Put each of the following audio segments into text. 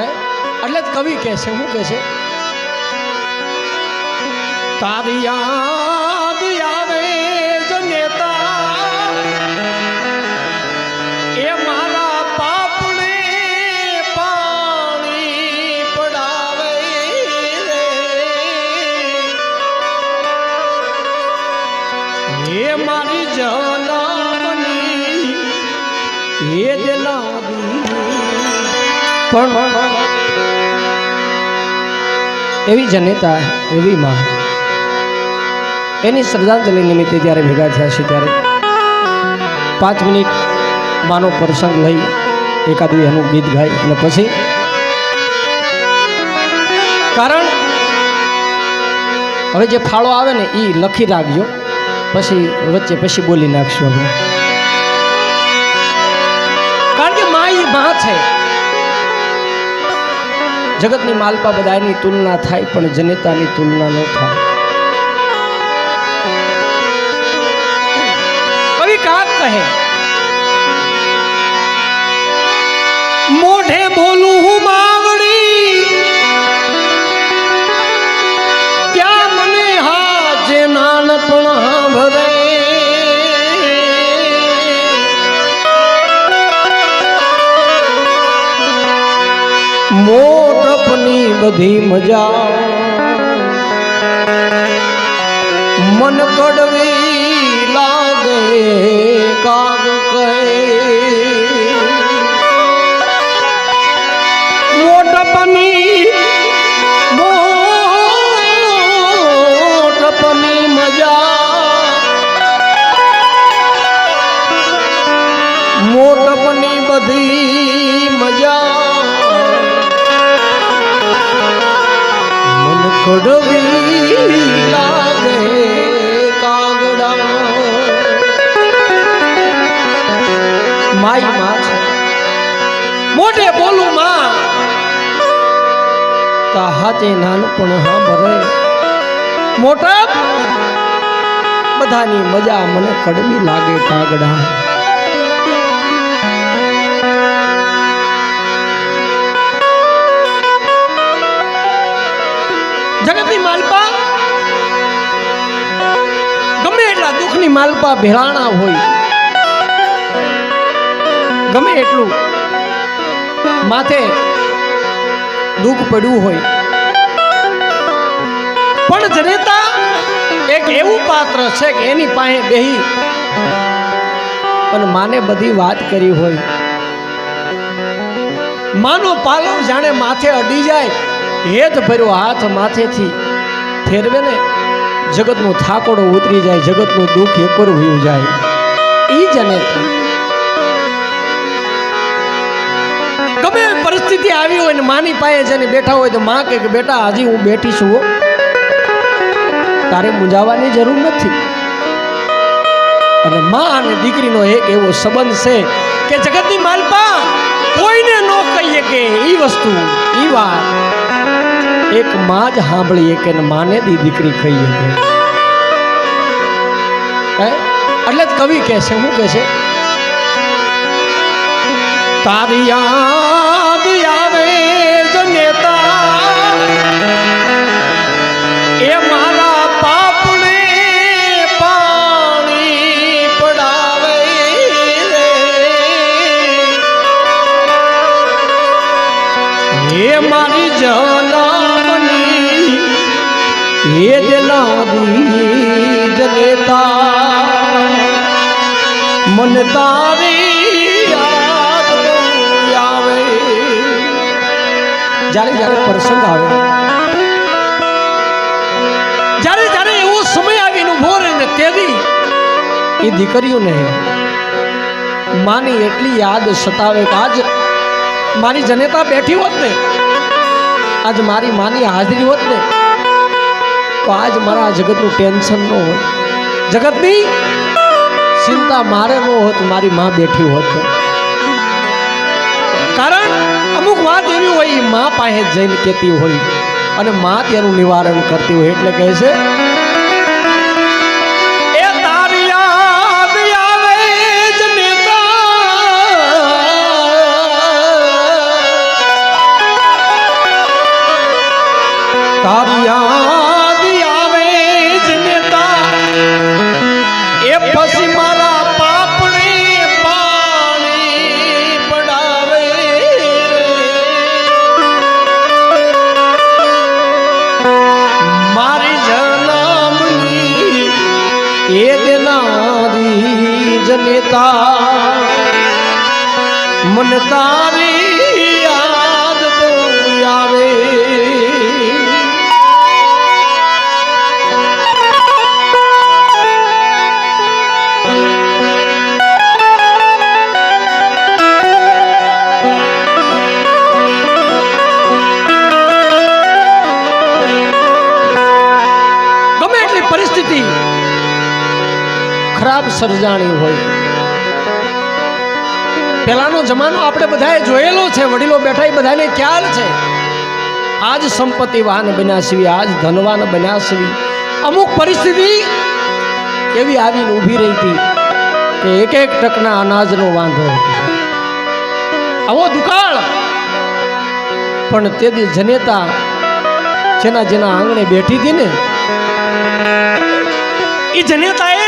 એટલે કવિ કહે છે, શું કહે છે? તારી યાદ આવે જનેતા એ મારા પાપને પાણી પડાવે રે, એ મારી જનામની એ જનાદી પણ એવી જનેતા એવી માં એની શ્રદ્ધાંજલિ નિમિત્તે જ્યારે ભેગા થયા છે ત્યારે 5 મિનિટ માનો પ્રસંગ લઈ એકાદું એનું ગીત ગાય અને પછી કારણ હવે જે ફાળો આવે ને એ લખી રાખજો, પછી વચ્ચે પછી બોલી નાખશું આપણે, કારણ કે માં એ માં છે. જગતની માલપા બધાની તુલના થાય પણ જનેતાની તુલના ન થાય. કવિ કાક કહે, મોઢે બોલું હું માવડી ત્યાં મને હાજે નાનપણ ભરે, મોટપની બધી મજા મન કડવી લાગે કાગ કહે, મોટપની મજા મોટપની બધી મજા કડવી લાગે કાગડા. માઈ માં છે, મોઢે બોલું માં તા હાથે નાનપણ હા ભરે, મોટા બધાની મજા મને કડવી લાગે કાગડા. જગતની માલપા ગમે એટલા દુઃખની માલપા ભેરાણા હોય, ગમે એટલું માથે દુઃખ પડ્યું હોય, પણ જનેતા એક એવું પાત્ર છે કે એની પાસે બેહી અને માને બધી વાત કરી હોય, માનો પાલવ જાણે માથે અડી જાય, હેત ભર્યો હાથ માથેથી ફેરવે ને જગતનો થાકોડો ઉતરી જાય, જગતનું દુઃખ એકવાર વયું જાય. ઈ જનેતા ગમે પરિસ્થિતિ આવી હોય ને માની પાસે જઈને બેઠા હોય તો માં કે બેટા હજી હું બેઠી છું, તારે મૂંઝાવાની જરૂર નથી. અને માં અને દીકરીનો એક એવો સંબંધ છે કે જગતની માલપા કોઈને ન કહીએ કે ઈ વસ્તુ ઈ વાત એક માં જ સાંભળીએ કે માને દીકરી કહીએ કે. એટલે જ કવિ કહે છે, શું કહે છે? તારી યાદ આવે જનેતા એ મારા પાપને પાણી પડાવે રે, એ મારી જનામની એ જનાદી જનેતા મન તારી યાદ આવે. જ્યારે જ્યારે પ્રસંગ આવે, જ્યારે જ્યારે એવો સમય આવીને ઉભો રહે ને તેવી એ દીકરીઓને માની એટલી યાદ સતાવે કે આજ મારી જનેતા બેઠી હોત ને, આજ મારી માની હાજરી હોત ને તો આજ મારા જગતનું ટેન્શન ન હોત, જગતની ચિંતા મારે ન હોત, મારી માં બેઠી હોત. કારણ અમુક વાત એવી હોય એ માં પાસે જઈને કહેતી હોય અને માં તેનું નિવારણ કરતી હોય. એટલે કહે છે એ તારી યાદ આવે જનેતા તારી યાદ આવે જ નેતા એ પછી મારા પાપને પાણી પડાવે મારી જન્મની એ દેનારી જનેતા મન તારી યાદ બહુ આવે પરિસ્થિતિ ખરાબ સર્જાણી હોય પહેલાનો જમાનો આપણે બધાએ જોયેલો છે વડીલો બેઠા એ બધાને ખ્યાલ છે આજ સંપત્તિવાન બન્યા છીએ આજ ધનવાન બન્યા છીએ અમુક પરિસ્થિતિ એવી આવીને ઊભી રહી હતી કે એક એક ટકના અનાજનો વાંધો હતો આવો દુકાળ પણ તેથી જનેતા જેના જેના આંગણે બેઠી હતી ને એ જનેતાએ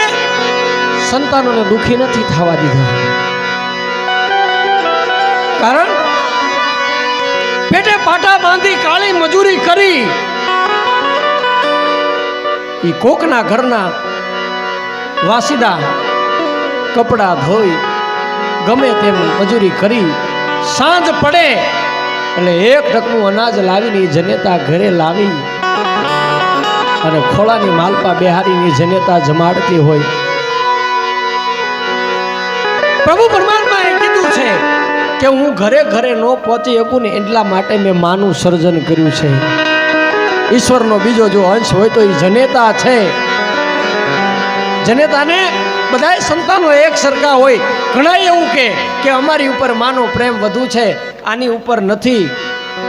સંતાનોને દુખી નથી થવા દીધા કારણ પેટે પાટા બાંધી કાળી મજૂરી કરી એ કોકના ઘરના વાસીદા કપડા ધોઈ ગમે તેમ મજૂરી કરી સાંજ પડે એટલે એક ટકનું અનાજ લાવીને એ જનેતા ઘરે લાવી અને ખોળાની માલપા બેહારીની જનેતા જમાડતી હોય પ્રભુ પરમાત્માએ કીધું છે કે હું ઘરે ઘરે ન પહોંચી શકું ને એટલા માટે મેં માનું સર્જન કર્યું છે ઈશ્વરનો બીજો જો અંશ હોય તો એ જનેતા છે જનેતાને બધાય સંતાનો એક સરખા હોય ઘણા એવું કે અમારી ઉપર માનો પ્રેમ વધુ છે આની ઉપર નથી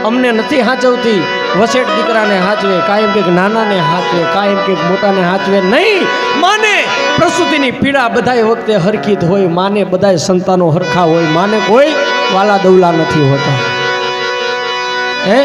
અમને નથી હાચવતી વસેટ દીકરાને હાચવે કાયમ કે નાનાને હાચવે કાયમ કે મોટાને હાચવે નહીં માને પ્રસૂતિની પીડા બધાય વખતે હરખી હોય માને બધાય સંતાનો હરખા હોય માને કોઈ વાલા દવલા નથી હોતા હે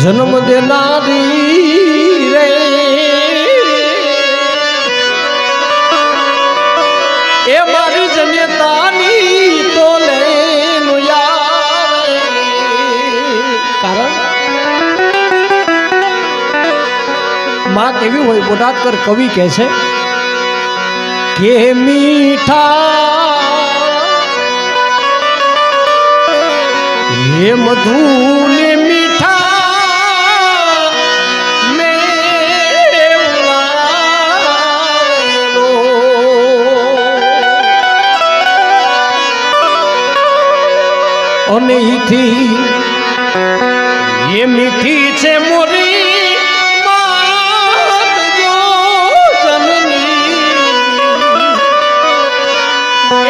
જન્મ દેનારી રે એ મારી જનેતાની તો લેનું આવે કારણ માં કેવી હોય બોટાદકર કવિ કહે છે કે મીઠા હે મધુને અને ઈથી એ મીઠી છે મોરી માત જો જનની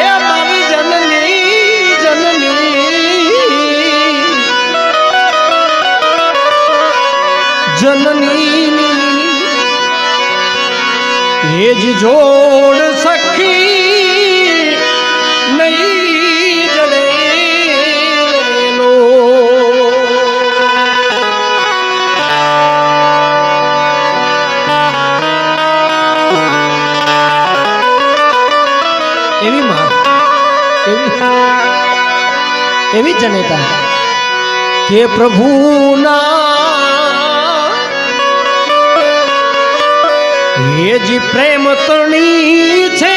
એ મારી જનની જનની એ જ જોડ સખી નહીં જડે એવી જનેતા કે પ્રભુના એ જી પ્રેમ તણી છે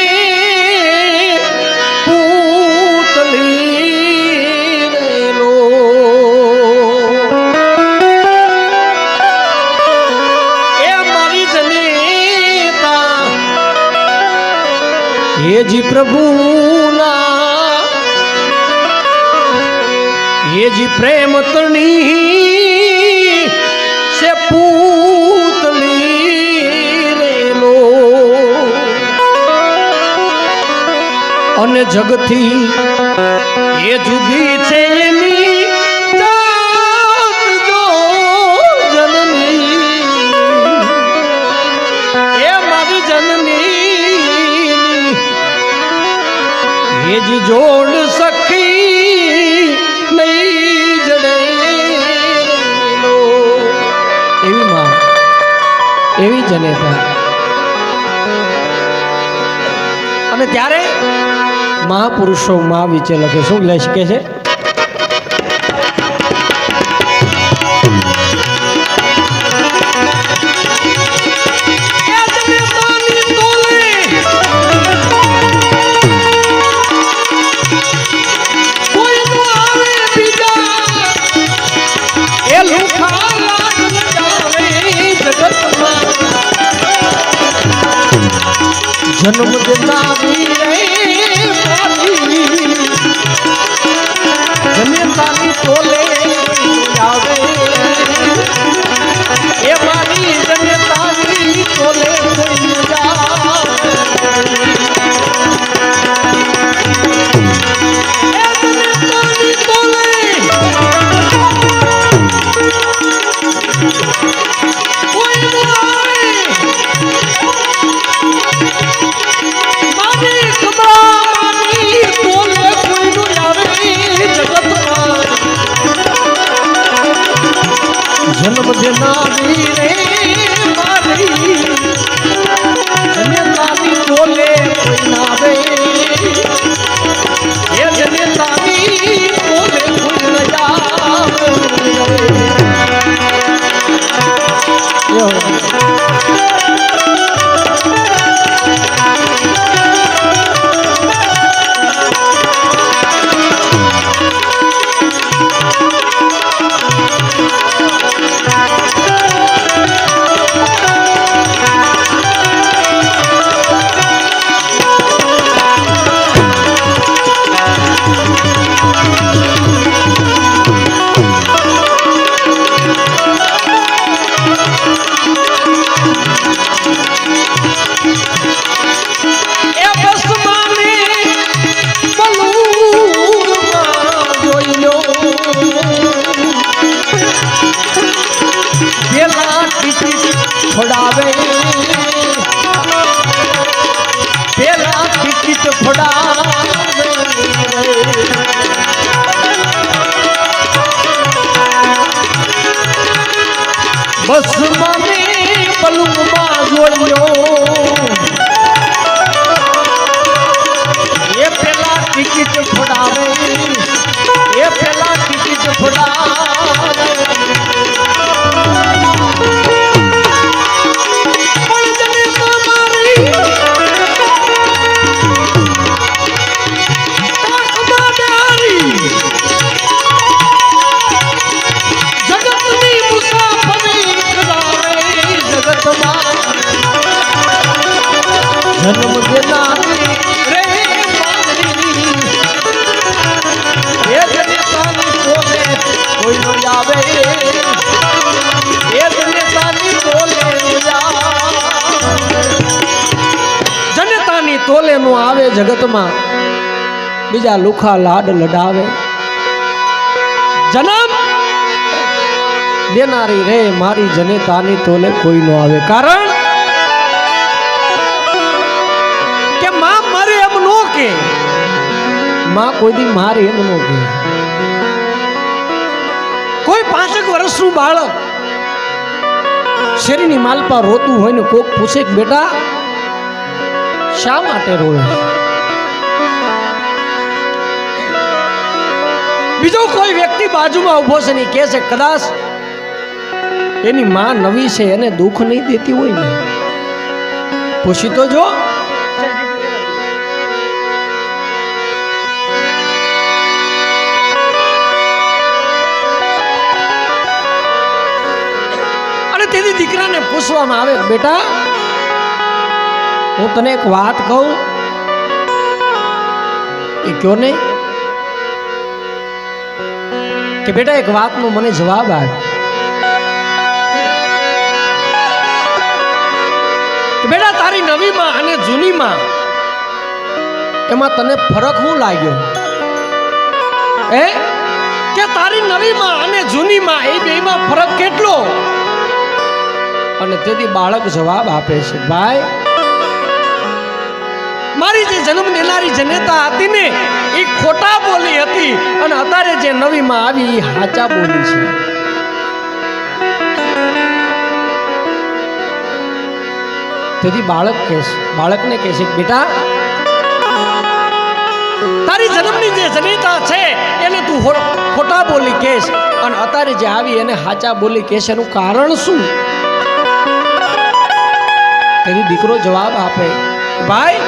પૂતલી રેલો એ મારી જનેતા એ જી પ્રભુના ये जी प्रेम तणी से पूतली रेलो અને જગથી એ જુદી છે એની હેજી જોડ સખી નહીં જડે એવી માં એવી જનેતા. અને ત્યારે મહાપુરુષો માં વિશે લખે શું લખે છે? જન્મ દેનારી જનેતાની તોલે આવે એ મારી જનેતાની તોલે જન્મ દેનારી રે મારી જનેતાની તોલે કોઈ ના આવે એ જનેતાની તોલે કોઈ ન આવે. ફોડાવે પેલા ટિકિટ ફોડાવે બસ મને પલુમાં જોડ્યો એ પેલા ટિકિટ ફોડાવે એ પેલા ટિકિટ ફોડાવે. જન્મ દેનારી રે મારી એ જનેતાની તોલે કોઈ ન આવે એ જનેતાની તોલે જનેતાની તોલે નું આવે જગતમાં બીજા લુખા લાડ લડાવે. જન્મ દેનારી રે મારી જનેતાની તોલે કોઈ ન આવે. કારણ માં કોઈ દી મારે એમ ન કે. કોઈ 5 વર્ષનું બાળક શેરીની માલપા રોતું હોય ને કોક પૂછે કે બેટા શા માટે રોવે? બીજો કોઈ વ્યક્તિ બાજુમાં ઉભો છે ને કહે છે કદાચ એની માં નવી છે એને દુઃખ નહીં દેતી હોય ને પૂછી તો જો. તેથી દીકરાને પૂછવામાં આવે બેટા હું તને એક વાત કહું એ કયો નહીં કે બેટા એક વાતનો મને જવાબ આપ કે બેટા તારી નવી માં અને જૂની માં એમાં તને ફરક શું લાગ્યો? કે તારી નવી માં અને જૂની માં એ બેમાં ફરક કેટલો? અને તેથી બાળક જવાબ આપે છે ભાઈ મારી જે જન્મ દેનારી જનેતા હતી ને એ ખોટા બોલી હતી અને અત્યારે જે નવીમાં આવી એ હાચા બોલી છે. તેથી બાળકને કહેશે બેટા તારી જન્મની જે જનેતા છે એને તું ખોટા બોલી કહેશ અને અત્યારે જે આવી એને હાચા બોલી કહેશે એનું કારણ શું? તેથી દીકરો જવાબ આપે ભાઈ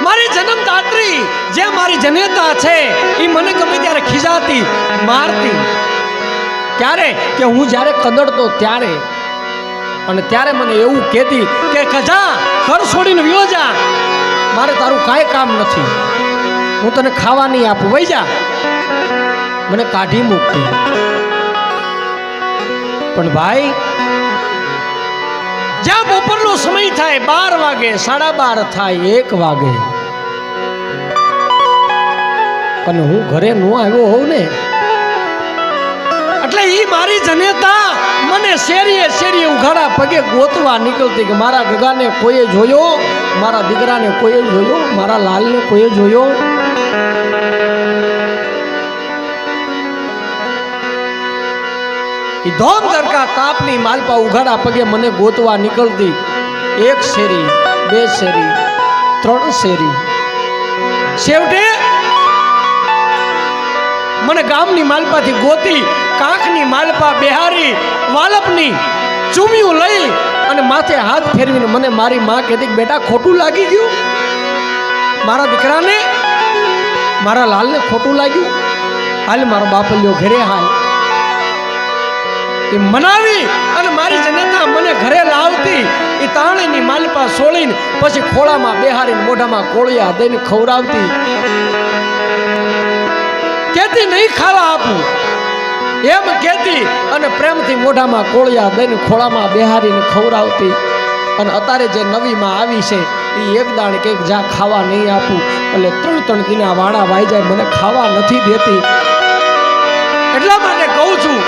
મારી જન્મદાત્રી જે મારી જનેતા છે એ મને ગમે ત્યારે ખીજાતી મારતી ક્યારે કે હું જ્યારે કદડતો ત્યારે અને ત્યારે મને એવું કહેતી કે કજા ઘર છોડીને વ્યો જા મારે તારું કાંઈ કામ નથી હું તને ખાવા નહીં આપું વઈ જા મને કાઢી મૂકતી. પણ ભાઈ જ્યાં બપોરનો સમય થાય 12 વાગે 12:30 થાય 1 વાગે અને હું ઘરે ન આવ્યો હોઉં ને એટલે ઈ મારી જનેતા મને શેરીએ ઉઘાડા પગે ગોતવા નીકળતી કે મારા ગગાને કોઈએ જોયો મારા દીકરાને કોઈએ જોયો મારા લાલને કોઈએ જોયો. ઈ ધોમ ધરકા તાપની માલપા ઉઘાડા પગે મને ગોતવા નીકળતી. 1 શેરી 2 શેરી 3 શેરી છેવટે મને ગામની માલપાથી ગોતી કાંખની માલપા બેહારી વાલપની ચૂમિયું લઈ અને માથે હાથ ફેરવીને મને મારી માં કહેતી બેટા ખોટું લાગી ગયું મારા દીકરાને મારા લાલને ખોટું લાગ્યું હાલ મારો બાપ લ્યો ઘરે હાલ. એ મનાવી અને મારી જનતા મને ઘરે લાવતી એ તાણીની માલપા સોળીને પછી ખોળામાં બેહારીને મોઢામાં કોળિયા દઈને ખવડાવતી. કેતી નહીં ખાવા આપું એમ કહેતી અને પ્રેમથી મોઢામાં કોળિયા દઈને ખોળામાં બેહારીને ખવડાવતી. અને અત્યારે જે નવીમાં આવી છે એ એક દાણ કે જા ખાવા નહીં આપું એટલે 3 દિના વાણા વાઈ જાય મને ખાવા નથી દેતી. એટલા માટે કહું છું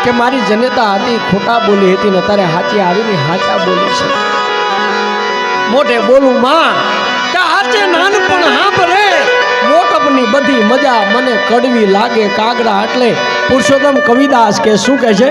કે મારી જનતા હતી ખોટા બોલી હતી ને અત્યારે હાચી આવીને હાચા બોલી છે. મોઢે બોલું માં કે હાચે નાનપણ હાંભળે મોટપની બધી મજા મને કડવી લાગે કાગડા. એટલે પુરુષોત્તમ કવિદાસ કે શું કહે છે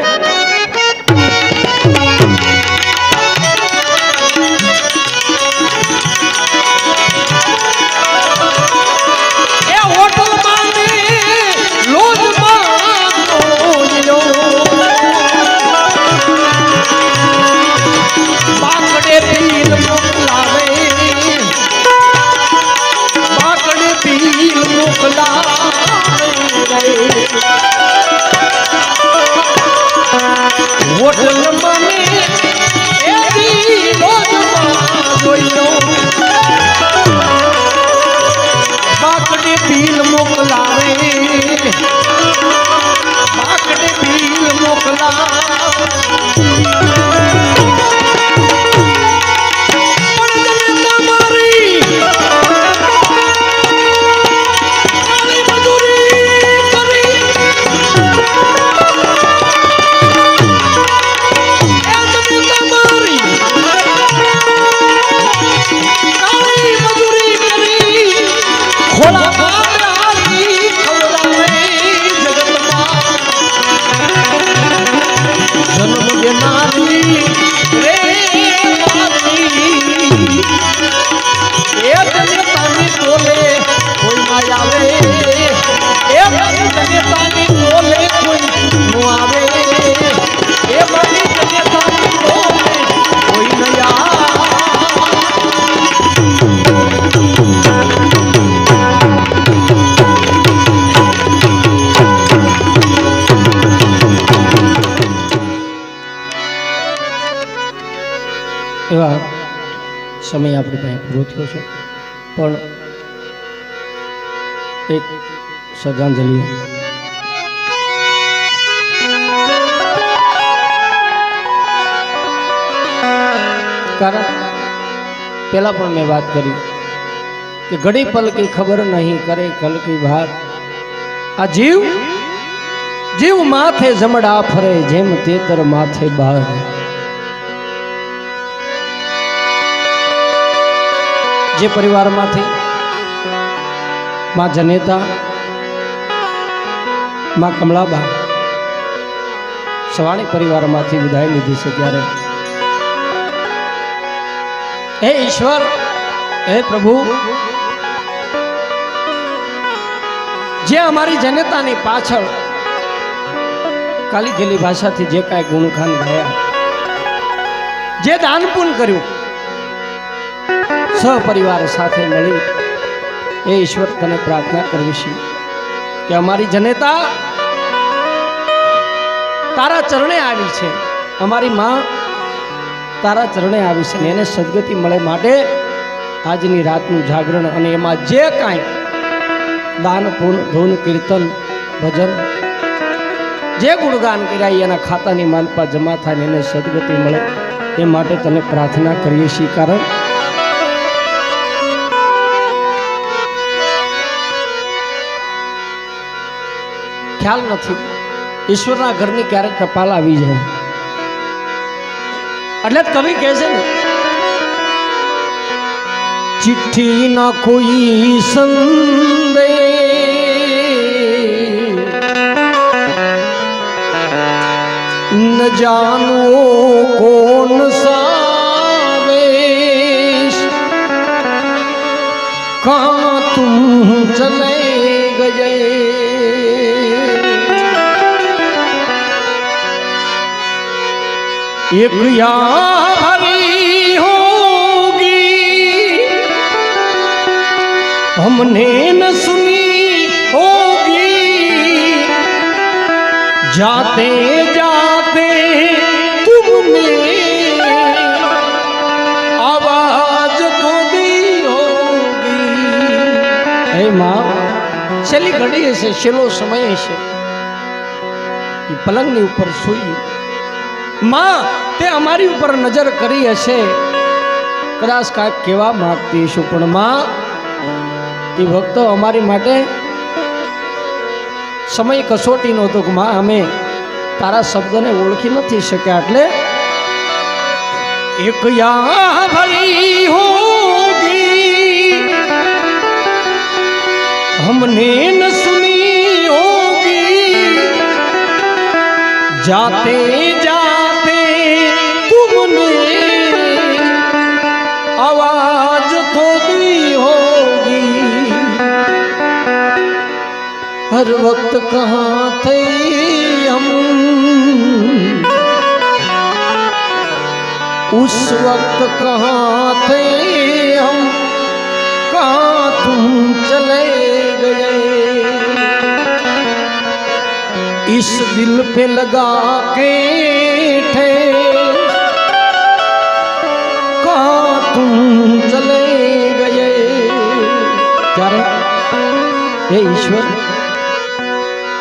એવા સમય આપણી પાસે પૂરો થયો છે. પણ એક શ્રદ્ધાંજલિ કારણ પહેલા પણ મેં વાત કરી કે ઘડી પલ की ખબર નહીં કરે કલ की बात. આ જીવ માથે જમડા ફરે જેમ તેતર માથે બાર. જે પરિવારમાંથી માં જનેતા, માં કમલાબા સવાણી પરિવારમાંથી વિદાય લીધી છે, ત્યારે હે ઈશ્વર, હે પ્રભુ, જે અમારી જનતાની પાછળ કાલી ગેલી ભાષાથી જે કાંઈ ગુણગાન ગાયા, જે દાન પુણ્ય કર્યું, સહપરિવાર સાથે મળી એ ઈશ્વર તને પ્રાર્થના કરવી છે કે અમારી જનતા તારા ચરણે આવી છે, અમારી માં તારા ચરણે આવી છે, એને સદગતિ મળે માટે આજની રાતનું જાગરણ અને એમાં જે કાંઈ દાન પુણ્ય ધૂન કીર્તન ભજન જે ગુણગાન કર્યા એના ખાતાની માલપા જમા થાય ને એને સદગતિ મળે એ માટે તને પ્રાર્થના કરીએ છીએ. કારણ ખ્યાલ નથી ઈશ્વરના ઘરની ક્યારેક ટપાલ આવી જાય એટલે કવિ કહે છે ને, ચિઠ્ઠી ના કોઈ સંદે ન જાનો કોન સાવેશ, કહાં તુમ ચલે ગયે, एक यारी होगी हमने न सुनी होगी, जाते जाते तुमने आवाज तो दी होगी. हे माँ, છેલ્લી ઘડી હશે, છેલ્લો સમય હશે, એ પલંગની ઉપર સૂઈ માં તે અમારી ઉપર નજર કરી હશે, કદાચ કાંઈક કહેવા માંગતી હશું, પણ માં એ ભક્તો અમારી માટે સમય કસોટી નહોતો કે માં અમે તારા શબ્દને ઓળખી નથી શક્યા, એટલે એક યા ભરી હોગી हमने न सुनी होगी, जाते जाते तुमने आवाज तो दी होगी, हर वक्त कहाँ थे हम उस वक्त कहाँ थे हम, कहाँ तुम चले गए, इस दिल पे लगा के ठेस, कहाँ तुम चले गए. ત્યારે હે ઈશ્વર,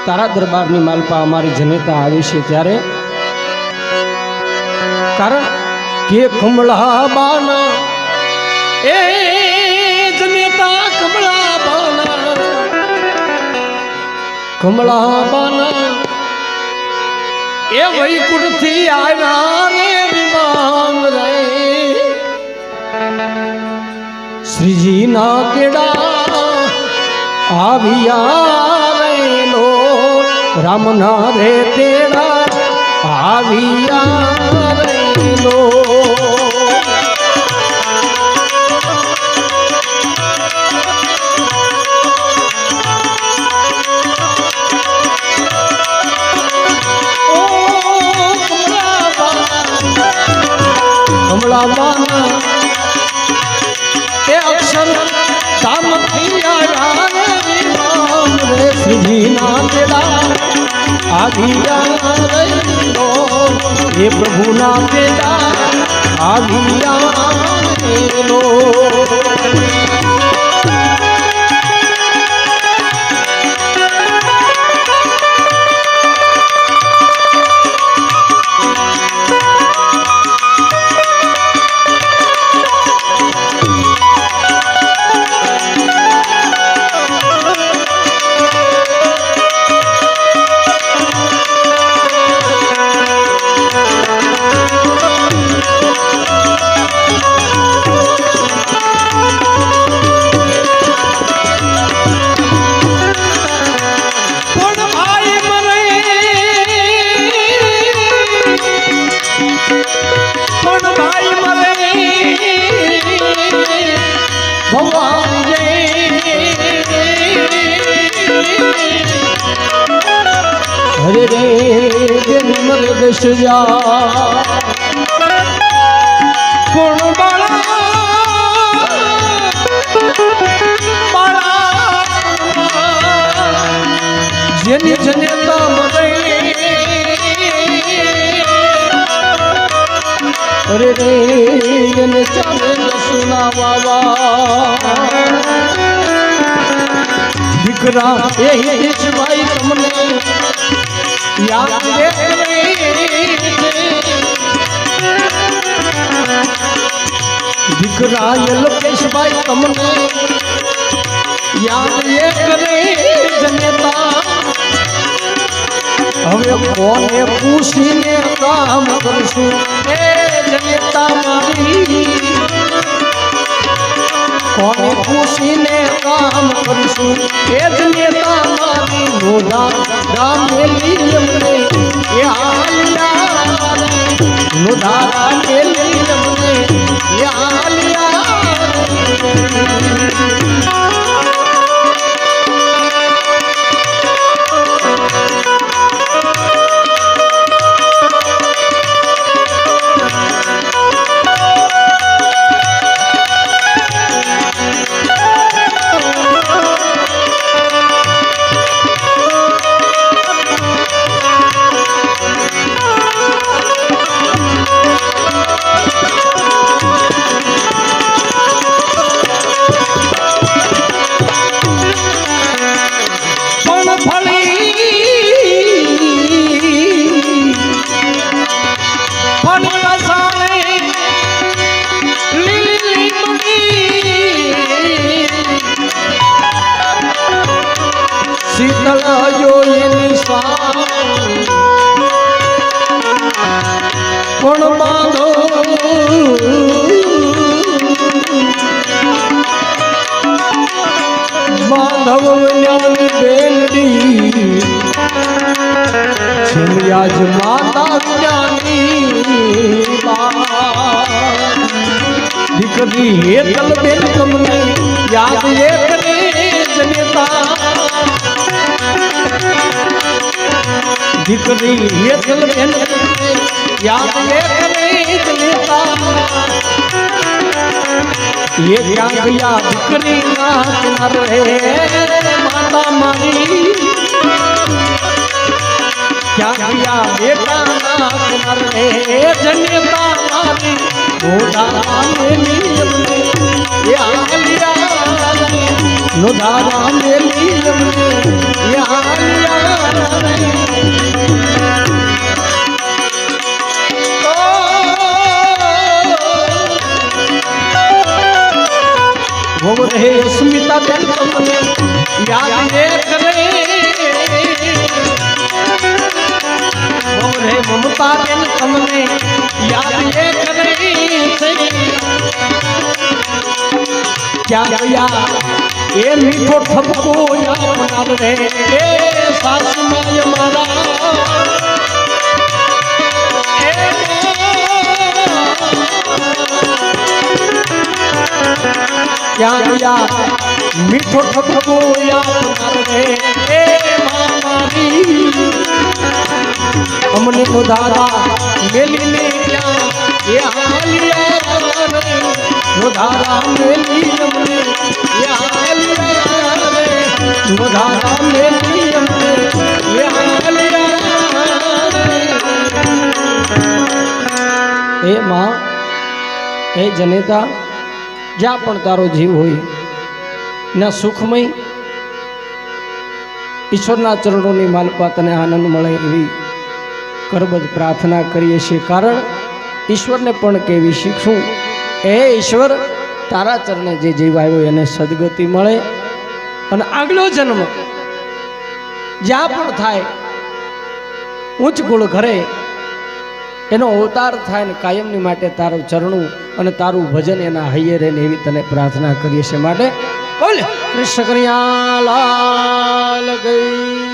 તારા દરબારની માલપા અમારી જનતા આવી છે, ત્યારે કારણ કે કમળા બાના એ જનેતા કમળા બાના એ વૈકુંઠ થી આવ્યા રે વિમાન રે, શ્રીજી ના કેડા આવ્યા રે લો, રામ ના રે તેડા આવ્યા રે લો. તે અક્ષર ધામ થી આવ્યા રે વિમાન રે, શ્રીજી ના તેડા આવ્યા રે લો, એ પ્રભુ ના તેડા આવ્યા રે લો. ભવાની જય હરે રે મર દશ જા કોણ જેની જનેતા મરે અરે રે એને ચાલે દસના વાવા દીકરા એ ભાઈ તમને યાદ દીકરા એ લોકેશભાઈ તમને યાદ એ કરે જનેતા હવે કોને પૂછીને કામ કરશું એ જનેતા મારી કોને પૂછીને કામ કરશું એ જનેતા મારી નોધા રામેલી અમને એ હાલિયા નોધા રામેલી અમને એ હાલિયા પણ બાંધો બાંધવ જ્ઞાની બેનડી છેલ્યાજ માતા જ્ઞાની દીકરી હેતલ બેન તમને યાદ એ કરે જનેતા દીકરી હેતલ બેન યાદ એ કરે જનેતા ये क्या गया દીકરી ના કિનારે માતા મારી क्या गया बेटा ના કિનારે જનેતા મારી નોધારા મેલી અમને એ આલિયા નોધારા મેલી અમને એ આલિયા वो रहे स्मिता बेन તમને યાદ એ કરે वो रहे ममता बेन તમને યાદ એ કરે क्या गया એ મીઠો ઠપકો યાદ રે એ સાસુ માય મારા क्या गया मीठो ठपको याद रे ए मारी हमने नोधारा मेली ने क्या ये हालिया रे नोधारा मेली हमने ये हालिया रे नोधारा मेली हमने ये हालिया ए मां ए जनेता જ્યાં પણ તારો જીવ હોય ના સુખમય ઈશ્વરના ચરણોની માલપા તને આનંદ મળે એવી કરબદ્ધ પ્રાર્થના કરીએ છીએ કારણ ઈશ્વરને પણ કેવી શીખવું એ ઈશ્વર તારા ચરણે જે જીવ આવ્યો એને સદગતિ મળે અને આગલો જન્મ જ્યાં પણ થાય ઉચ્ચ ગુણ ઘરે એનો અવતાર થાય ને કાયમની માટે તારું ચરણું અને તારું ભજન એના હૈયે રહીને એવી તને પ્રાર્થના કરીએ છીએ માટે બોલ કૃષ્ણ કનૈયા લાલ ગઈ